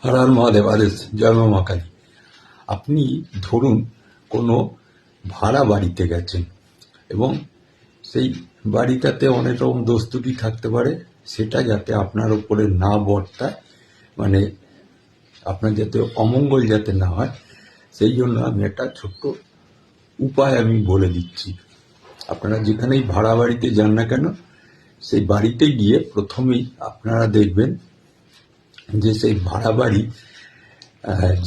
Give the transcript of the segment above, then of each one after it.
হর হর মহাদেব, আদেশ, জয় মা মা কালী। আপনি ধরুন কোনো ভাড়া বাড়িতে গেছেন এবং সেই বাড়িটাতে অনেক রকম দোষ ত্রুটি থাকতে পারে, সেটা যাতে আপনার উপরে না বর্তায়, মানে আপনার যাতে অমঙ্গল যাতে না হয়, সেই জন্য আমি একটা ছোট্ট উপায় আমি বলে দিচ্ছি। আপনারা যেখানেই ভাড়া বাড়িতে যান না কেন, সেই বাড়িতে গিয়ে প্রথমেই আপনারা দেখবেন যে সেই ভাড়া বাড়ি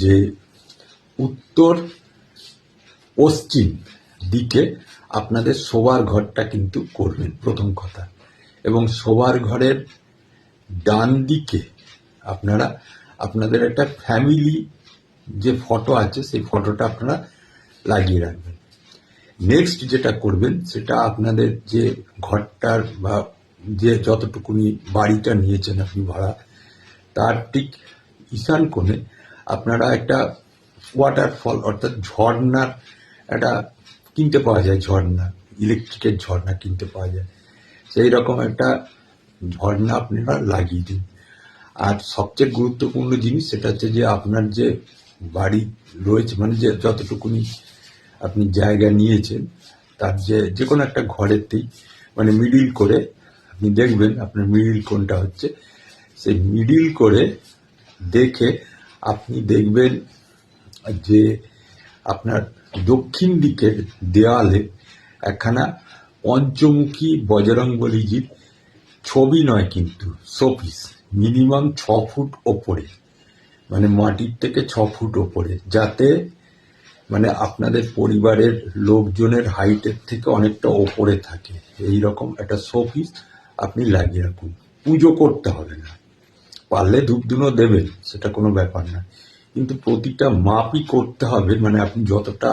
যে উত্তর পশ্চিম দিকে আপনাদের শোবার ঘরটা কিন্তু করবেন প্রথম কথা, এবং শোবার ঘরের ডান দিকে আপনারা আপনাদের একটা ফ্যামিলি যে ফটো আছে সেই ফটোটা আপনারা লাগিয়ে রাখবেন। নেক্সট যেটা করবেন সেটা আপনাদের যে ঘরটার বা যে যতটুকুনি বাড়িটা নিয়েছেন আপনি ভাড়া, তার ঠিক ঈশান কোণে আপনারা একটা ওয়াটারফল অর্থাৎ ঝর্ণার একটা কিনতে পাওয়া যায়, ঝর্ণা, ইলেকট্রিকের ঝর্ণা কিনতে পাওয়া যায়, সেই রকম একটা ঝর্ণা আপনারা লাগিয়ে দিন। আর সবচেয়ে গুরুত্বপূর্ণ জিনিস সেটা হচ্ছে যে আপনার যে বাড়ি রয়েছে, মানে যে যতটুকুনি আপনি জায়গা নিয়েছেন তার যে কোনো একটা ঘরেতেই মানে মিডিল করে আপনি দেখবেন আপনার মিডিল কোনটা হচ্ছে, সেই মিডিল করে দেখে আপনি দেখবেন যে আপনার দক্ষিণ দিকের দেওয়ালে একখানা পঞ্চমুখী বজরংবলীজির ছবি নয় কিন্তু শোপিস, মিনিমাম 6 ফুট ওপরে, মানে মাটির থেকে 6 ফুট ওপরে, যাতে মানে আপনাদের পরিবারের লোকজনের হাইটের থেকে অনেকটা ওপরে থাকে, এই রকম একটা শোপিস আপনি লাগিয়ে রাখুন। পুজো করতে হবে না, পারলে ধূপধুনো দেবেন, সেটা কোনো ব্যাপার না, কিন্তু প্রতিটা মাপই করতে হবে। মানে আপনি যতটা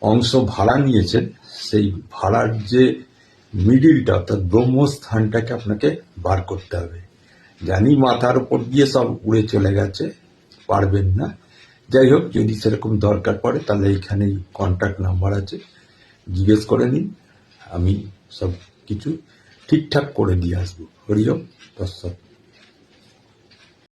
অংশ ভাড়া নিয়েছেন সেই ভাড়ার যে মিডিলটা অর্থাৎ ব্রহ্মস্থানটাকে আপনাকে বার করতে হবে। জানি মাথার উপর দিয়ে সব উড়ে চলে গেছে, পারবেন না, যাই হোক, যদি সেরকম দরকার পড়ে তাহলে এইখানেই কন্ট্যাক্ট নাম্বার আছে, জিজ্ঞেস করে নিন, আমি সব কিছু ঠিকঠাক করে দিয়ে আসবো। হরি ওম তৎসৎ।